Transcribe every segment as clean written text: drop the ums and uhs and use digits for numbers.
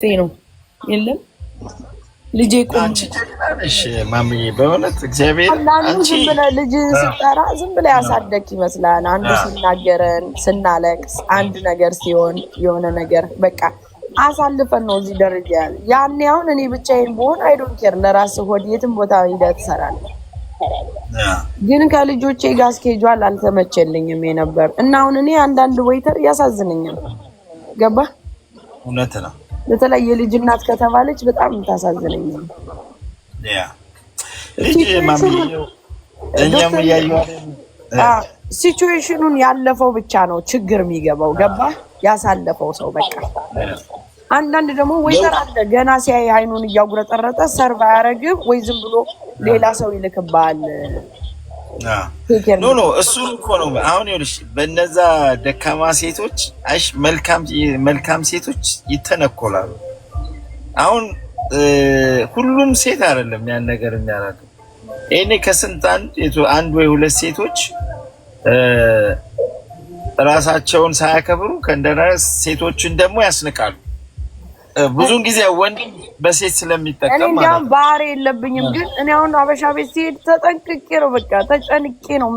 ነው የለም ልጄ ቆም አንቺ ጀግናሽ ማሚዬ በእውነት እግዚአብሔር አንቺ ዝም ብለህ ልጅ ስጠራ ዝም ብለህ ያሳደግ ይመስላል። አንዱ ሲናገረን ስናለቅስ አንድ ነገር ሲሆን የሆነ ነገር በቃ አሳልፈን ነው እዚህ ደረጃ ያኔ አሁን እኔ ብቻዬን ብሆን አይ ዶንት ኬር ለራስህ ሆድ የትም ቦታ ሄደህ ትሰራለህ። ግን ከልጆቼ ጋር ስኬጁል አልተመቸልኝም የነበር እና አሁን እኔ አንዳንድ ዌይተር ያሳዝነኛል። ገባ እውነት ነው። በተለይ የልጅ እናት ከተባለች በጣም ታሳዝነኝ ነው። ያ ልጅ ማሚዬው እኛም ያያየው ሲቹዌሽኑን ያለፈው ብቻ ነው ችግር የሚገባው። ገባ ያሳለፈው ሰው በቃ አንዳንድ ደግሞ ዌይተር አለ ገና ሲያይ አይኑን እያጉረጠረጠ ሰርቭ አያረግም ወይ ዝም ብሎ ሌላ ሰው ይልክባል። ኖ እሱ እኮ ነው አሁን ይኸውልሽ በእነዛ ደካማ ሴቶች አይሽ መልካም ሴቶች ይተነኮላሉ። አሁን ሁሉም ሴት አይደለም ያን ነገር የሚያደርገው። እኔ ከስንት አንድ ወይ ሁለት ሴቶች ራሳቸውን ሳያከብሩ ከእንደራስ ሴቶችን ደግሞ ያስንቃሉ። ብዙውን ጊዜ ወንድ በሴት ስለሚጠቀም ማለት ነው። እንዲያውም ባህሪ የለብኝም ግን እኔ አሁን አበሻ ቤት ሲሄድ ተጠንቅቄ ነው በቃ ተጨንቄ ነው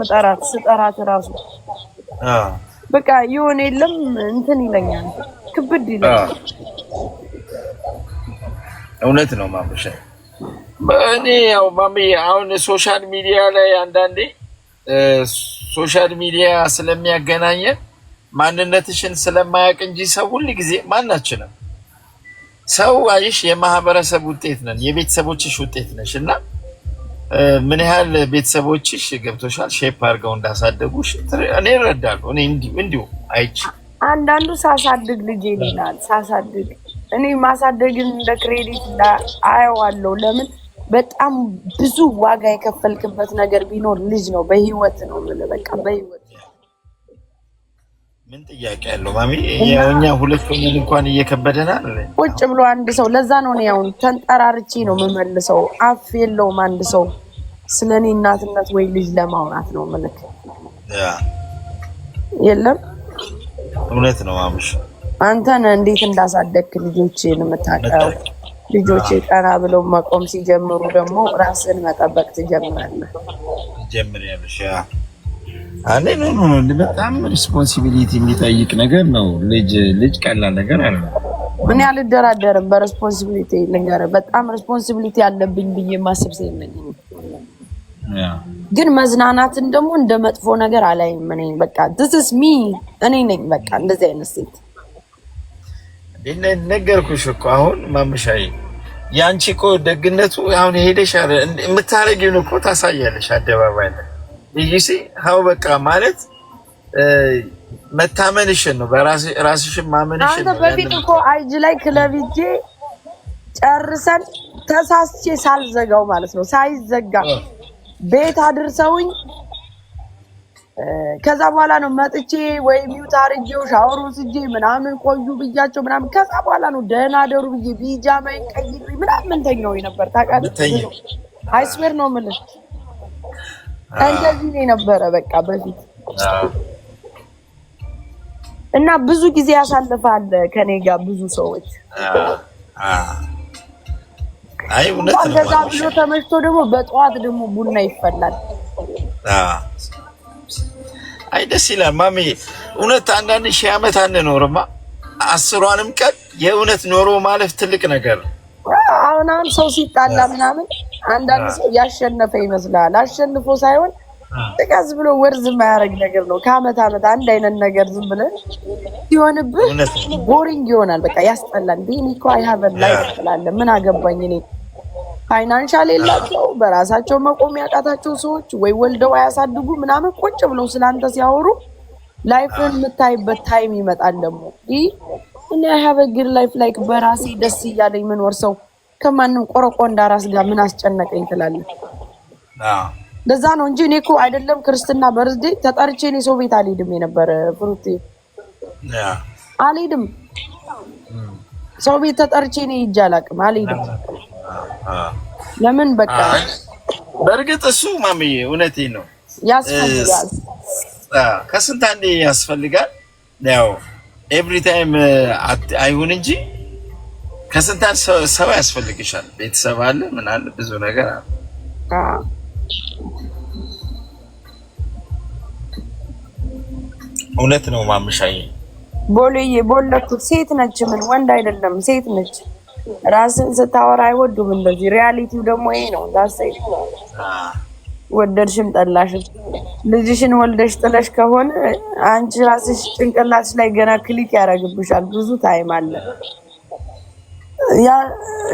ስጠራት ራሱ በቃ ይሆን የለም እንትን ይለኛል ክብድ ይለኛል። እውነት ነው ማሙሻ። እኔ ያው ማሚ አሁን ሶሻል ሚዲያ ላይ አንዳንዴ ሶሻል ሚዲያ ስለሚያገናኘን ማንነትሽን ስለማያውቅ እንጂ ሰው ሁሉ ጊዜ ማናችንም ሰው አይሽ የማህበረሰብ ውጤት ነን፣ የቤተሰቦችሽ ውጤት ነሽ እና ምን ያህል ቤተሰቦችሽ ገብቶሻል ሼፕ አድርገው እንዳሳደጉሽ እኔ እረዳለሁ። እኔ እንዲሁ አይቼ አንዳንዱ ሳሳድግ ልጅ ይላል ሳሳድግ እኔ ማሳደግን እንደ ክሬዲት አየዋለሁ። ለምን በጣም ብዙ ዋጋ የከፈልክበት ነገር ቢኖር ልጅ ነው። በህይወት ነው በቃ በህይወት ምን ጥያቄ ያለው ማሚ? እኛ ሁለቱንም እንኳን እየከበደናል ቁጭ ብሎ አንድ ሰው ለዛ ነው ነው ያውን ተንጠራርቼ ነው የምመልሰው። አፍ የለውም አንድ ሰው ስለኔ እናትነት ወይ ልጅ ለማውራት ነው መልክ የለም። እውነት ነው ማሙሽ። አንተን እንዴት እንዳሳደግክ ልጆችን የምታውቀው። ልጆቼ ቀና ብለው መቆም ሲጀምሩ ደግሞ ራስን መጠበቅ ትጀምራለህ። ጀምሪያለሽ አለ ነው በጣም ሪስፖንሲቢሊቲ የሚጠይቅ ነገር ነው። ልጅ ቀላል ነገር አይደለም። ምን ያልደራደርም በሪስፖንሲቢሊቲ ልንገርህ በጣም ሪስፖንሲቢሊቲ አለብኝ ብዬ ማስብ ሰው ነኝ። ግን መዝናናትን ደግሞ እንደ መጥፎ ነገር አላይም። እኔ በቃ this is me እኔ ነኝ በቃ እንደዚህ አይነት ሴት ነገርኩሽ እኮ አሁን ማምሻዬ ያንቺ እኮ ደግነቱ አሁን ሄደሽ የምታረጊውን እኮ ታሳያለሽ አደባባይ ላይ ይሄ ሀው በቃ ማለት መታመንሽን ነው በራስሽን ማመንሽን ነው። አንተ በፊት እኮ አይጅ ላይ ክለብ ሂጄ ጨርሰን ተሳስቼ ሳልዘጋው ማለት ነው ሳይዘጋ ቤት አድርሰውኝ ከዛ በኋላ ነው መጥቼ ወይ ሚውት አርጌው ሻወር ወስጄ ምናምን ቆዩ ብያቸው ምናምን ከዛ በኋላ ነው ደህና ደሩ ብዬ ቢጃማዬን ቀይሬ ምናምን ተኛው ነበር ታውቃለህ። አይስዌር ነው የምልህ እንደዚህ ነው ነበረ በቃ በፊት እና ብዙ ጊዜ ያሳልፋል ከኔ ጋር ብዙ ሰዎች አይ እውነት ነው። ከዛ ብሎ ተመሽቶ ደግሞ በጠዋት ደግሞ ቡና ይፈላል። አይ ደስ ይላል ማሚ። እውነት አንዳንድ ሺህ ዓመት አንኖርማ 10ዋንም ቀን የእውነት ኖሮ ማለፍ ትልቅ ነገር ነው። አሁን ሰው ሲጣላ ምናምን አንዳንድ ሰው ያሸነፈ ይመስላል። አሸንፎ ሳይሆን ጥቃዝ ብሎ ወርዝ የማያደርግ ነገር ነው። ከአመት አመት አንድ አይነት ነገር ዝም ብለህ ሲሆንብህ ቦሪንግ ይሆናል። በቃ ያስጠላል። ቢኒ እኮ አይሀበን ላይ ይጥላል። ምን አገባኝ እኔ። ፋይናንሻል የላቸው በራሳቸው መቆም ያቃታቸው ሰዎች ወይ ወልደው አያሳድጉ ምናምን ቁጭ ብለው ስላንተ ሲያወሩ ላይፍን የምታይበት ታይም ይመጣል። ደግሞ እኔ አይሀበ ግድ ላይፍ ላይክ በራሴ ደስ እያለኝ ምን ወርሰው ከማንም ቆረቆንዳ ራስ ጋር ምን አስጨነቀኝ ትላለህ። ለዛ ነው እንጂ እኔ እኮ አይደለም ክርስትና በርዝዴ ተጠርቼ እኔ ሰው ቤት አልሄድም የነበረ ፍሩቴ አልሄድም። ሰው ቤት ተጠርቼ እኔ ሂጅ አላውቅም አልሄድም። ለምን በቃ በእርግጥ እሱ ማሚዬ እውነቴን ነው ያስፈልጋል። ከስንት አንዴ ያስፈልጋል። ያው ኤቭሪ ታይም አይሁን እንጂ ከስንት ሰው ያስፈልግሻል? ቤተሰብ አለ፣ ምን አለ፣ ብዙ ነገር አለ። እውነት ነው ማምሻዬ። ቦሌዬ ቦለኩ ሴት ነች፣ ምን ወንድ አይደለም፣ ሴት ነች። ራስን ስታወራ አይወዱም እንደዚህ። ሪያሊቲው ደግሞ ይሄ ነው። ዳሰይ ወደድሽም ጠላሽም ልጅሽን ወልደሽ ጥለሽ ከሆነ አንቺ ራስሽ ጭንቅላትሽ ላይ ገና ክሊክ ያደርግብሻል። ብዙ ታይም አለ። ያ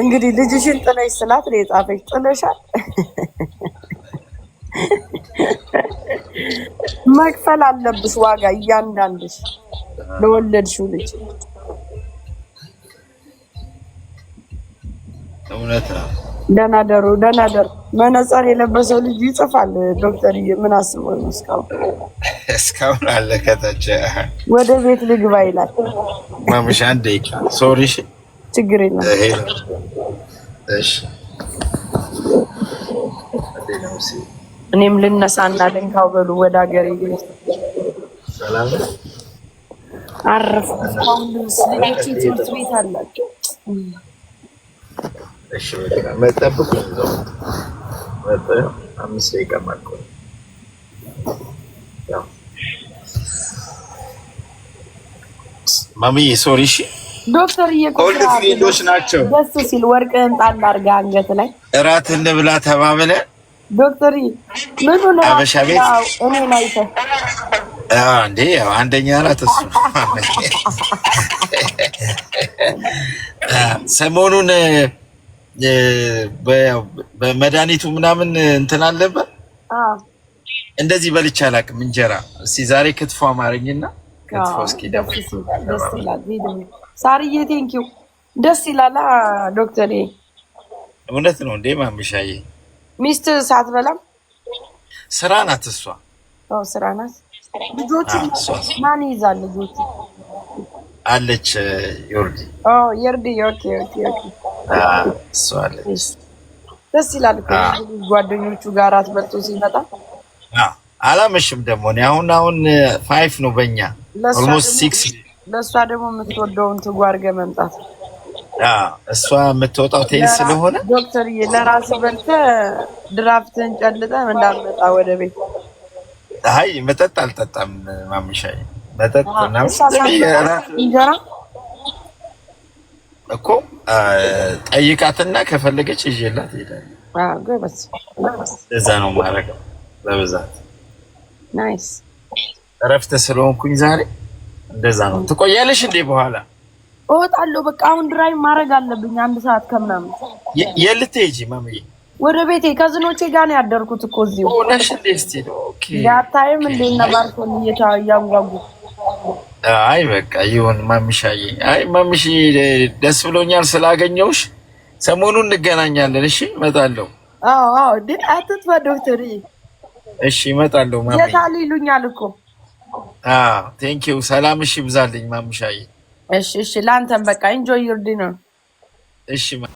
እንግዲህ ልጅሽን ጥለሽ ስላት ነው የጻፈች። ጥለሻል መክፈል አለብሽ ዋጋ እያንዳንድሽ ለወለድሽው ልጅ። እውነት ነው። ደህና ደሩ። መነጽር የለበሰው ልጅ ይጽፋል። ዶክተር ምን አስበው ነው እስካሁን አለ ከታች ወደ ቤት ልግባ ይላል። ማምሻ አንዴ ሶሪ። እሺ ችግር የለም። እሺ እኔም ልነሳና ልንካው በሉ ወደ ሀገሬ ይገኝ። ሰላም አረፍ አሁን ልጆች ትምህርት ቤት አላቸው። እሺ በቃ መጠብቁ ነው። ወጣ 5 ደቂቃ ማቆ ያው ማሚ ሶሪ። እሺ ዶክተር ኦልድ ፍሬንዶች ናቸው። ደስ ሲል ወርቅህን ጣል አድርገህ አንገት ላይ እራት እንብላ ተባብለ ዶክተር ምን ሆነ? አበሻ ቤት እኔ ላይተ እንዴ ያው አንደኛ እራት እሱ ሰሞኑን በመድኃኒቱ ምናምን እንትን አለበት። እንደዚህ በልቼ አላውቅም እንጀራ። እስኪ ዛሬ ክትፎ አማረኝና ክትፎ እስኪ ደስ ይላል። ሳርዬ ቴንኪው ደስ ይላል። ዶክተር እውነት ነው እንዴ ማምሻዬ? ሚስት ሳትበላም ስራ ናት እሷ። ስራ ናት። ልጆቹ ማን ይዛል? ልጆቹ አለች ዮርዲ። ዮርዲ ኦኬ። እሷ አለች። ደስ ይላል። ጓደኞቹ ጋር አትበልቶ ሲመጣ አላመሽም ደግሞ እኔ አሁን 5 ነው በእኛ ኦልሞስት 6። ለእሷ ደግሞ የምትወደውን ትጉ አድርገህ መምጣት። እሷ የምትወጣው ቴኒስ ስለሆነ ዶክተርዬ ለራስህ በልተህ ድራፍትን ጨልጠህ እንዳትመጣ ወደ ቤት። አይ መጠጥ አልጠጣም ማምሻዬ። መጠጥ እንጀራ እኮ ጠይቃትና ከፈለገች ይዤላት እሄዳለሁ። ጎበዝ። እዛ ነው የማደርገው በብዛት። ናይስ። እረፍት ስለሆንኩኝ ዛሬ እንደዛ ነው። ትቆያለሽ እንዴ? በኋላ እወጣለሁ። በቃ አሁን ድራይቭ ማድረግ አለብኝ 1 ሰዓት ከምናምን። የልትሄጂ ማምዬ? ወደ ቤቴ ከዝኖቼ ጋር ነው ያደርኩት እኮ እዚሁ። ሆነሽ እንዴ? እስቲ ኦኬ። ያታይም እንዴ እና ባርኮን እያንጓጉ። አይ በቃ ይሁን ማምሻዬ። አይ ማምሽ ደስ ብሎኛል ስላገኘውሽ። ሰሞኑን እንገናኛለን። እሺ እመጣለሁ። አዎ አትጥፋ ዶክተር። እሺ እመጣለሁ ማምዬ። የታል ይሉኛል እኮ። ቴንኪው። ሰላምሽ ይብዛልኝ ማምሻዬ። እሺ ላንተም በቃ ኢንጆይ ዩር ዲነር። እሺ